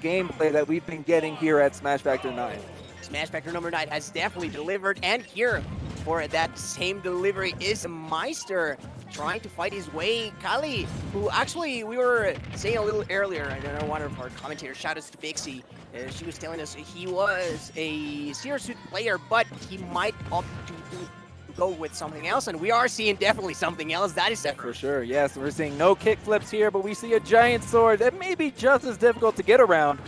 gameplay that we've been getting here at Smash Factor 9. Smash Factor number 9 has definitely delivered, and here for that same delivery is Meister trying to fight his way. Cali, who actually we were saying a little earlier, I don't know, one of our commentators, shout outs to Bixie, she was telling us he was a Sephiroth player, but he might opt to go with something else, and we are seeing definitely something else. That is Sephiroth. For sure, yes. We're seeing no kick flips here, but we see a giant sword that may be just as difficult to get around.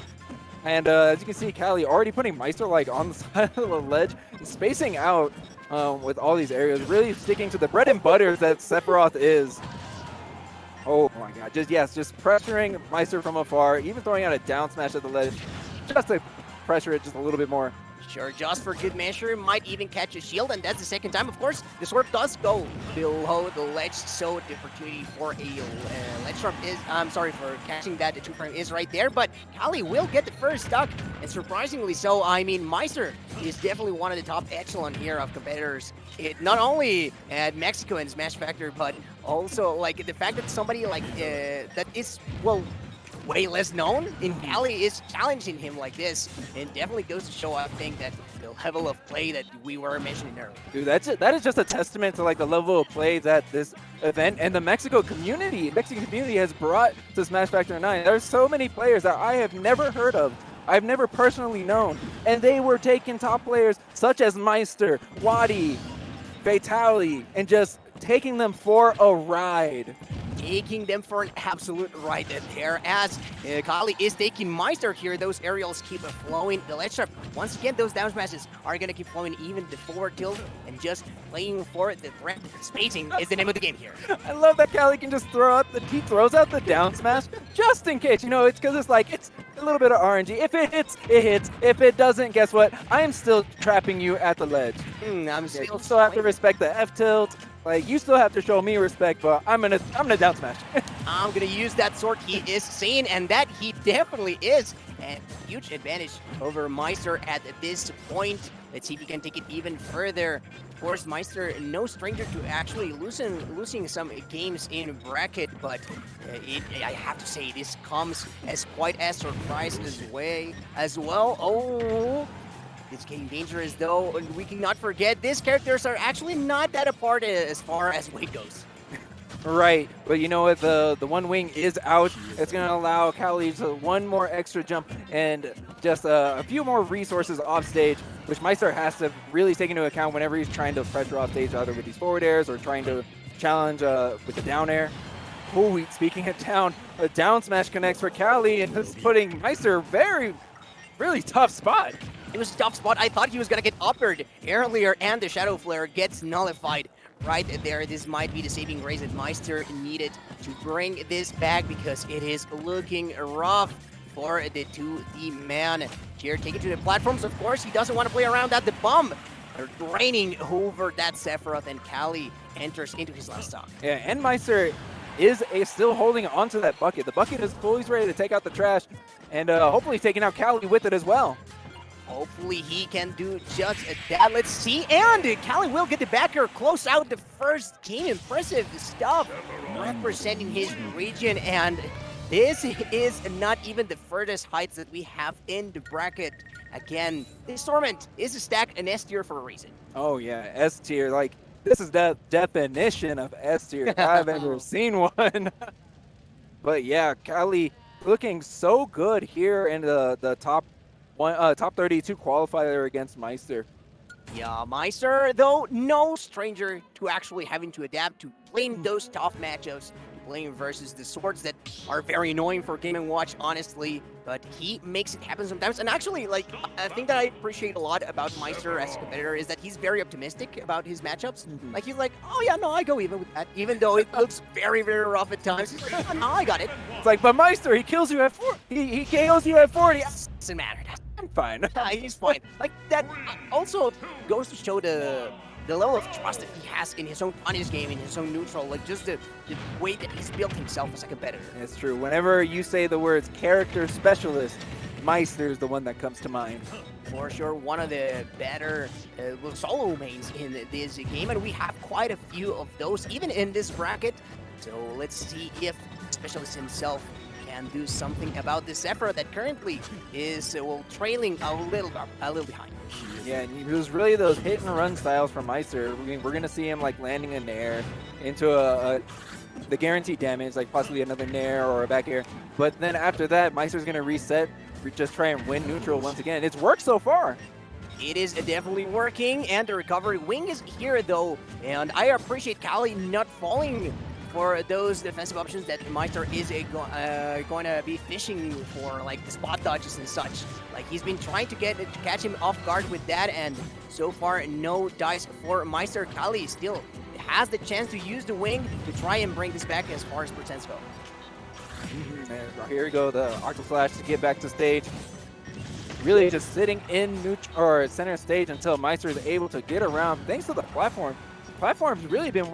And as you can see, Cali already putting Meister like on the side of the ledge, spacing out with all these areas, really sticking to the bread and butter that Sephiroth is. Oh my god, just pressuring Meister from afar, even throwing out a down smash at the ledge, just to pressure it just a little bit more. Sure, just for good measure, might even catch a shield, and that's the second time. Of course, the sword does go below the ledge, so the opportunity for a ledge trap is, I'm sorry for catching that, the 2-frame is right there, but Cali will get the first stock, and surprisingly so. I mean, Meister is definitely one of the top echelon here of competitors, not only at Mexico and Smash Factor, but also, like, the fact that somebody like, that is, well, way less known in Cali is challenging him like this, and definitely goes to show, I think, that the level of play that we were mentioning earlier. Dude, that is just a testament to like the level of play that this event and the Mexican community has brought to Smash Factor 9. There's so many players that I have never heard of, I've never personally known, and they were taking top players such as Meister, Wadi, Fatali, and just taking them for a ride. Taking them for an absolute ride there, as Cali is taking Meister here. Those aerials keep flowing. The ledge trap, once again, those down smashes are going to keep flowing, even the forward tilt, and just playing for the threat. Spacing is the name of the game here. I love that Cali can just he throws out the down smash just in case. You know, it's because it's a little bit of RNG. If it hits, it hits. If it doesn't, guess what? I am still trapping you at the ledge. I'm You still have to respect the F tilt. Like, you still have to show me respect, but I'm gonna down smash. I'm gonna use that sword, he is saying, and that he definitely is. And huge advantage over Meister at this point. Let's see if he can take it even further. Of course, Meister, no stranger to actually losing some games in bracket, but I have to say, this comes as quite a surprise as well. Oh, it's getting dangerous though, and we cannot forget these characters are actually not that apart as far as weight goes. Right, but you know what? The one wing is out. It's going to allow Cali to one more extra jump and just a few more resources off stage, which Meister has to really take into account whenever he's trying to pressure off stage, either with these forward airs or trying to challenge with the down air. Oh, speaking of down, a down smash connects for Cali, and this is putting Meister really tough spot. It was a tough spot. I thought he was going to get uppered earlier, and the Shadow Flare gets nullified right there. This might be the saving grace that Meister needed to bring this back, because it is looking rough for the 2D man. Here, take it to the platforms. Of course, he doesn't want to play around at the bomb. Raining over that Sephiroth, and Cali enters into his last stock. Yeah, and Meister is still holding onto that bucket. The bucket is fully ready to take out the trash, and hopefully taking out Cali with it as well. Hopefully he can do just that. Let's see. And Cali will get the backer, close out the first game. Impressive stuff representing his region. And this is not even the furthest heights that we have in the bracket. Again, this tournament is a stack an S tier for a reason. Oh yeah, S tier. Like, this is the definition of S tier if I've ever seen one. But yeah, Cali looking so good here in the top 32 qualifier against Meister. Yeah, Meister, though, no stranger to actually having to adapt to playing those tough matchups, playing versus the swords that are very annoying for Game & Watch, honestly, but he makes it happen sometimes. And actually, like, a thing that I appreciate a lot about Meister as a competitor is that he's very optimistic about his matchups. Like, he's like, oh yeah, no, I go even with that, even though it looks very, very rough at times. He's like, oh, no, I got it. It's like, but Meister, he kills you at 40. He KOs you at 40. Doesn't matter. I'm fine. He's fine. Like, that also goes to show the level of trust that he has in his own punish game, in his own neutral, like just the way that he's built himself as a competitor. It's true. Whenever you say the words character specialist, Meister is the one that comes to mind. For sure, one of the better solo mains in this game, and we have quite a few of those, even in this bracket. So let's see if Specialist himself can do something about this Sephiroth that currently is trailing a little behind. Yeah, and it was really those hit and run styles from Meister. I mean, we're gonna see him like landing a nair into the guaranteed damage, like possibly another nair or a back air. But then after that, Meister's gonna reset, just try and win neutral once again. It's worked so far. It is definitely working, and the recovery wing is here though, and I appreciate Cali not falling for those defensive options that Meister is going to be fishing for, like the spot dodges and such. Like he's been trying to catch him off guard with that, and so far no dice for Meister. Cali still has the chance to use the wing to try and bring this back as far as percents go. And here we go, the Octo Flash to get back to stage. Really just sitting in center stage until Meister is able to get around thanks to the platform. Platform's really been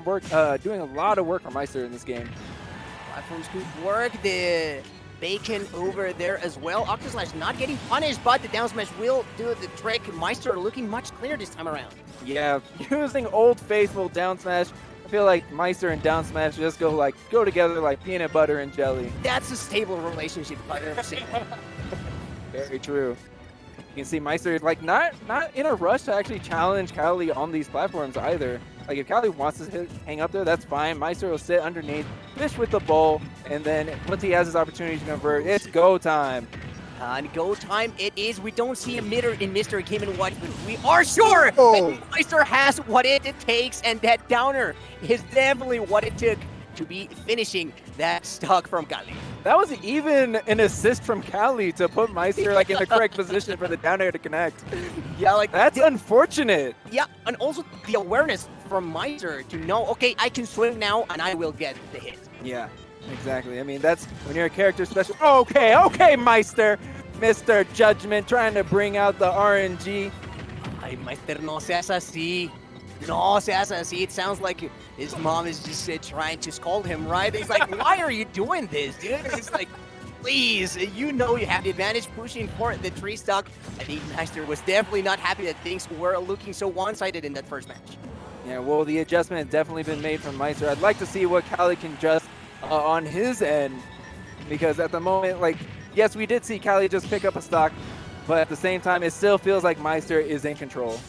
doing a lot of work for Meister in this game. Platforms good work. The bacon over there as well. Octoslash not getting punished, but the down smash will do the trick. Meister looking much cleaner this time around. Yeah, using old faithful down smash. I feel like Meister and down smash just go together like peanut butter and jelly. That's a stable relationship if I've ever seen. Very true. You can see Meister like not in a rush to actually challenge Cali on these platforms either. Like if Cali wants to hang up there, that's fine. Meister will sit underneath, fish with the bowl, and then once he has his opportunity to convert, it's go time. And go time it is. We don't see a mitter in Mr. Game & Watch, but we are sure that Meister has what it takes, and that downer is definitely what it took to be finishing that stock from Cali. That was even an assist from Cali to put Meister like in the correct position for the down air to connect. Yeah, like that's unfortunate. Yeah, and also the awareness from Meister to know, okay, I can swing now and I will get the hit. Yeah, exactly. I mean, that's when you're a character special. Okay, Meister. Mr. Judgment trying to bring out the RNG. Ay, Meister, no seas así. No seas así. It sounds like his mom is just trying to scold him, right? He's like, why are you doing this, dude? It's like, please, you know you have the advantage pushing for the 3-stock. I think Meister was definitely not happy that things were looking so one-sided in that first match. Yeah, well, the adjustment has definitely been made from Meister. I'd like to see what Cali can adjust on his end, because at the moment, like, yes, we did see Cali just pick up a stock, but at the same time, it still feels like Meister is in control.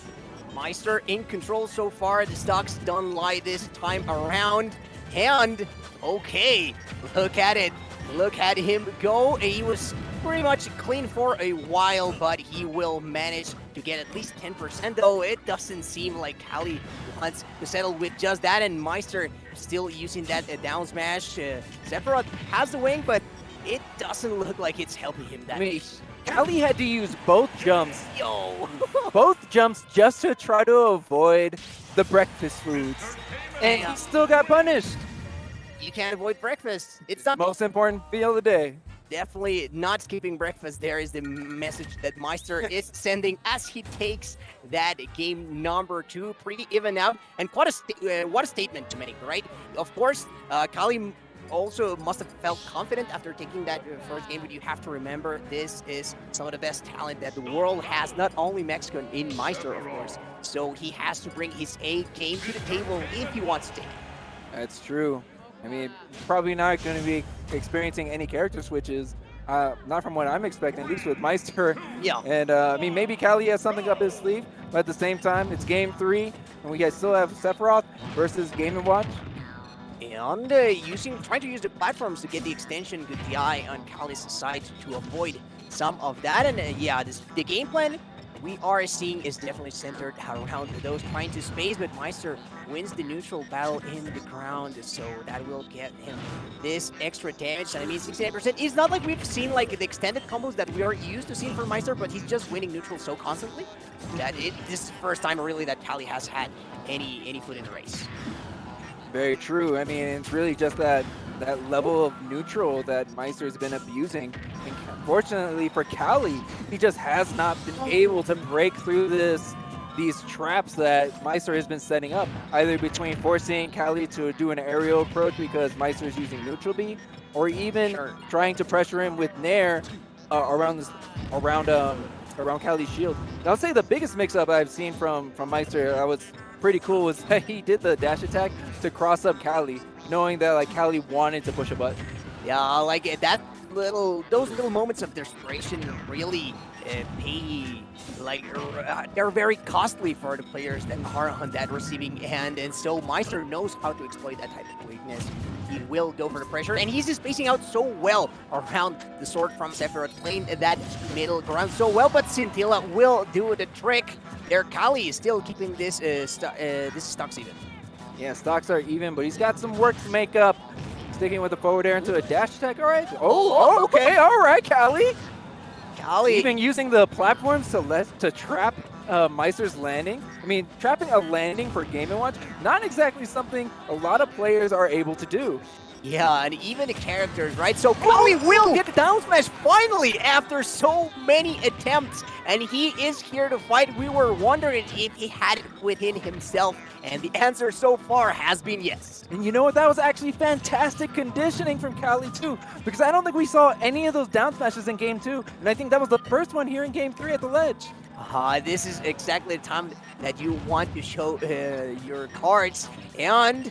Meister in control so far. The stocks don't lie this time around. And, okay, look at it. Look at him go. He was pretty much clean for a while, but he will manage to get at least 10%, though it doesn't seem like Cali wants to settle with just that, and Meister still using that down smash. Sephiroth has the wing, but it doesn't look like it's helping him that much. Cali had to use both jumps. Yo! Both jumps just to try to avoid the breakfast foods. And he still got punished. You can't avoid breakfast. It's not most important meal of the day. Definitely not skipping breakfast. There is the message that Meister is sending as he takes that game number 2 pretty even out. And what a statement to make, right? Of course, Cali also must have felt confident after taking that first game, but you have to remember this is some of the best talent that the world has, not only Mexican in Meister, of course. So he has to bring his A game to the table if he wants to take it. That's true. I mean, probably not going to be experiencing any character switches, not from what I'm expecting, at least with Meister. Yeah. And I mean, maybe Cali has something up his sleeve, but at the same time, it's game 3, and we guys still have Sephiroth versus Game & Watch. And trying to use the platforms to get the extension with the eye on Cali's side to avoid some of that. And yeah, the game plan we are seeing is definitely centered around those trying to space, but Meister wins the neutral battle in the ground, so that will get him this extra damage. I mean, 68%. It's not like we've seen like the extended combos that we are used to seeing from Meister, but he's just winning neutral so constantly that this is the first time really that Cali has had any foot in the race. Very true. I mean, it's really just that level of neutral that Meister has been abusing. And fortunately for Cali, he just has not been able to break through these traps that Meister has been setting up, either between forcing Cali to do an aerial approach because Meister is using neutral B, or even trying to pressure him with Nair around Cali's shield. And I'll say the biggest mix-up I've seen from Meister that was pretty cool was that he did the dash attack to cross up Cali, knowing that like Cali wanted to push a button. Yeah, like that those little moments of desperation really pay, like, they're very costly for the players that are on that receiving end, and so Meister knows how to exploit that type of weakness. He will go for the pressure, and he's just spacing out so well around the sword from Sephiroth, playing that middle ground so well, but Scintilla will do the trick. There, Cali is still keeping this stocks even. Yeah, stocks are even, but he's got some work to make up. Sticking with the forward air into a dash attack. All right. Oh, okay. All right, Cali. Cali even using the platforms to trap Meister's landing. I mean, trapping a landing for Game & Watch, not exactly something a lot of players are able to do. Yeah, and even the characters, right? So Cali will get the down smash finally after so many attempts, and he is here to fight. We were wondering if he had it within himself, and the answer so far has been yes. And you know what? That was actually fantastic conditioning from Cali too, because I don't think we saw any of those down smashes in Game 2, and I think that was the first one here in Game 3 at the ledge. This is exactly the time that you want to show your cards, and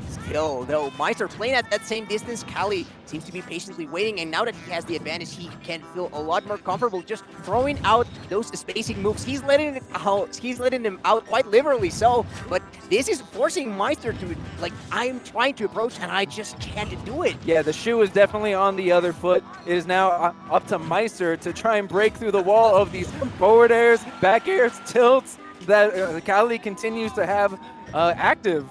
still, though, Meister playing at that same distance, Cali seems to be patiently waiting, and now that he has the advantage, he can feel a lot more comfortable just throwing out those spacing moves. He's letting them out quite liberally so, but this is forcing Meister to, like, I'm trying to approach and I just can't do it. Yeah, the shoe is definitely on the other foot. It is now up to Meister to try and break through the wall of these forward airs, back airs, tilts that Cali continues to have active.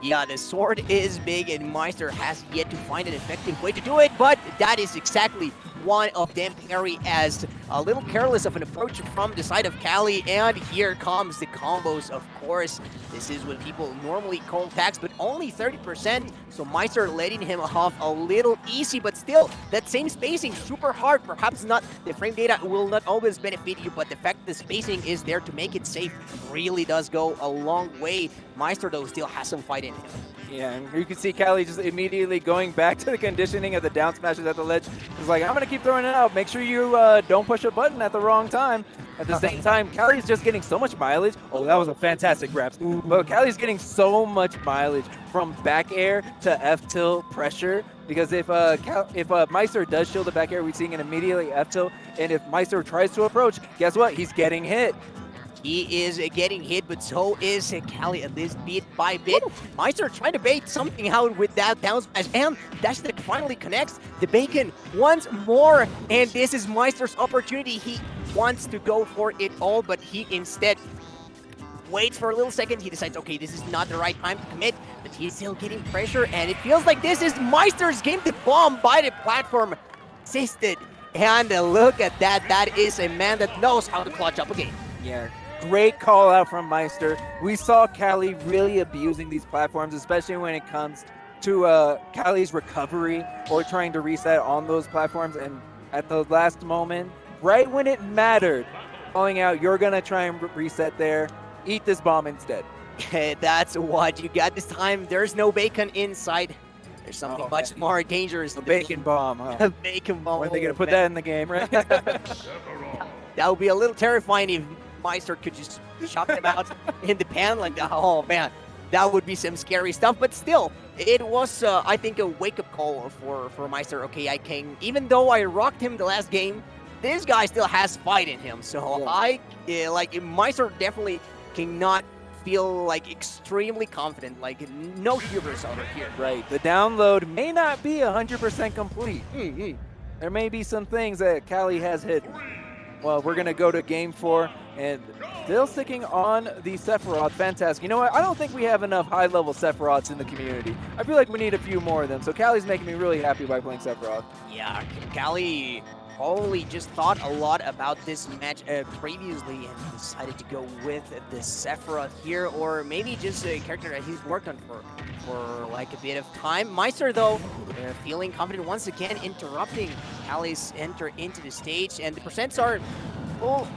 Yeah, the sword is big, and Meister has yet to find an effective way to do it, but that is exactly one of them parry as a little careless of an approach from the side of Cali, and here comes the combos, of course. This is what people normally call tax, but only 30%, so Meister letting him off a little easy, but still, that same spacing, super hard. Perhaps not, the frame data will not always benefit you, but the fact the spacing is there to make it safe really does go a long way. Meister, though, still has some fight in him. Yeah, and you can see Cali just immediately going back to the conditioning of the down smashes at the ledge. He's like, I'm going to keep throwing it out. Make sure you don't push a button at the wrong time. At the same time, Cali's just getting so much mileage. Oh, that was a fantastic grab. But Cali's getting so much mileage from back air to F-tilt pressure. Because if Meister does shield the back air, we're seeing an immediately F-tilt. And if Meister tries to approach, guess what? He's getting hit. He is getting hit, but so is Cali at least bit by bit. Meister trying to bait something out with that down smash, and dash attack finally connects the bacon once more. And this is Meister's opportunity. He wants to go for it all, but he instead waits for a little second. He decides, okay, this is not the right time to commit, but he's still getting pressure, and it feels like this is Meister's game to bomb by the platform. Assisted, and look at that. That is a man that knows how to clutch up a game. Yeah. Great call out from Meister. We saw Cali really abusing these platforms, especially when it comes to Cali's recovery or trying to reset on those platforms. And at the last moment, right when it mattered, calling out, you're going to try and reset there. Eat this bomb instead. That's what you got this time. There's no bacon inside. There's something much more dangerous. A bacon bomb. Huh? A bacon bomb. When are they going to put that in the game, right? That would be a little terrifying if Meister could just chop them out in the pan like that. Oh man, that would be some scary stuff. But still, it was, I think, a wake-up call for Meister. Okay, I can, even though I rocked him the last game, this guy still has fight in him. So yeah. Like Meister definitely cannot feel like extremely confident. Like no hubris over here. Right. The download may not be 100% complete. There may be some things that Cali has hidden. Well, we're going to go to Game 4, and still sticking on the Sephiroth. Fantastic. You know what? I don't think we have enough high-level Sephiroths in the community. I feel like we need a few more of them, so Cali's making me really happy by playing Sephiroth. Yeah, Cali probably just thought a lot about this match previously and decided to go with the Sephiroth here, or maybe just a character that he's worked on for like a bit of time. Meister, though, feeling confident once again, interrupting Cali's enter into the stage, and the percents are, well,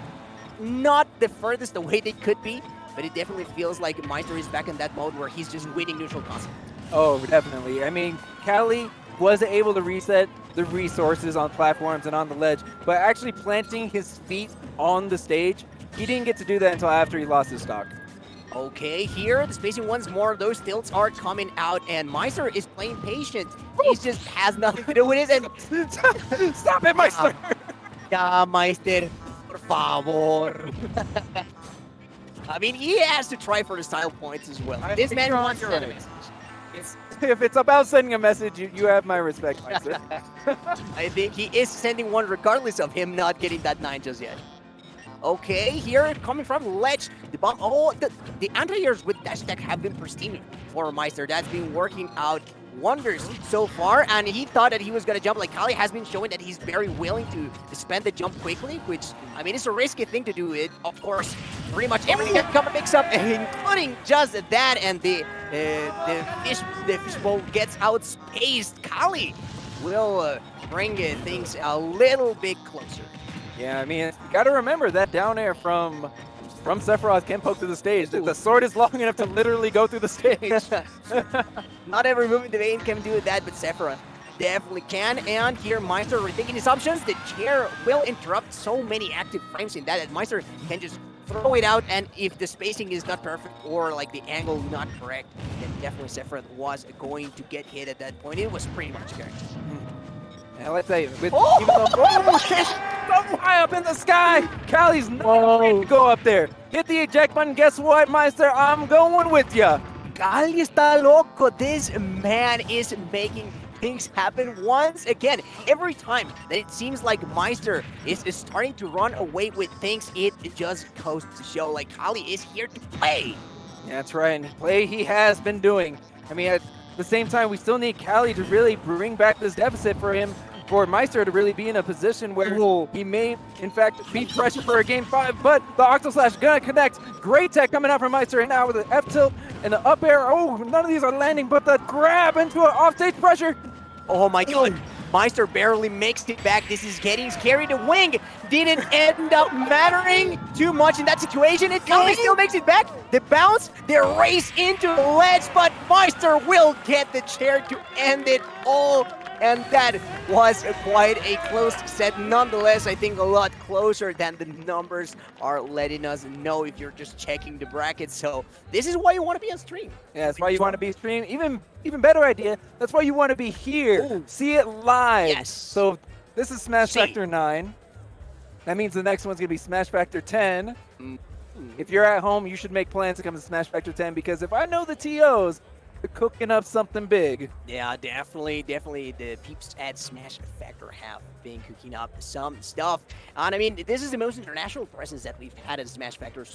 not the furthest away they could be, but it definitely feels like Meister is back in that mode where he's just winning neutral constantly. Oh, definitely. I mean, Cali was able to reset the resources on platforms and on the ledge, but actually planting his feet on the stage, he didn't get to do that until after he lost his stock. Okay, here, the spacing once more, those tilts are coming out, and Meister is playing patient. He just has nothing to do with it. And Stop it, Meister! yeah, Meister, por favor. I mean, he has to try for the style points as well. I This think man you're wants to on send a your message. If it's about sending a message, you have my respect, Meister. I think he is sending one regardless of him not getting that 9 just yet. Okay, here coming from Ledge, the bomb. Oh, the anti-airs with dash attack have been pristine for Meister. That's been working out wonders so far, and he thought that he was gonna jump. Like Cali has been showing that he's very willing to spend the jump quickly, which I mean it's a risky thing to do. It of course pretty much everything that Kama picks up, including just that, and the fishbowl gets outspaced. Cali will bring things a little bit closer. Yeah, I mean, you got to remember that down air from Sephiroth can poke through the stage. The sword is long enough to literally go through the stage. Not every move in the vein can do that, but Sephiroth definitely can. And here, Meister rethinking his options. The chair will interrupt so many active frames in that Meister can just throw it out, and if the spacing is not perfect or like the angle not correct, then definitely Sephiroth was going to get hit at that point. It was pretty much guaranteed. Now let's say, with even though so high up in the sky, Cali's not ready to go up there. Hit the eject button. Guess what, Meister? I'm going with ya. Cali está loco. This man is making things happen once again. Every time that it seems like Meister is starting to run away with things, it just goes to show like Cali is here to play. Yeah, that's right, and play he has been doing. I mean, at the same time, we still need Cali to really bring back this deficit for him, for Meister to really be in a position where he may, in fact, be pressured for a game 5, but the Octo Slash gonna connect. Great tech coming out from Meister, and now with the F tilt and the up air. Oh, none of these are landing, but the grab into an offstage pressure. Oh my god, Meister barely makes it back. This is getting scary. The wing didn't end up mattering too much in that situation. It Cali still makes it back. The bounce, the race into the ledge, but Meister will get the chair to end it all. And that was quite a close set. Nonetheless, I think a lot closer than the numbers are letting us know if you're just checking the brackets. So this is why you want to be on stream. Yeah, that's why you want to be stream. Even better idea, that's why you want to be here. Ooh. See it live. Yes. So this is Smash Factor 9. That means the next one's going to be Smash Factor 10. If you're at home, you should make plans to come to Smash Factor 10, because if I know the TOs, they're cooking up something big. Yeah, definitely. The peeps at Smash Factor have been cooking up some stuff. And I mean, this is the most international presence that we've had at Smash Factor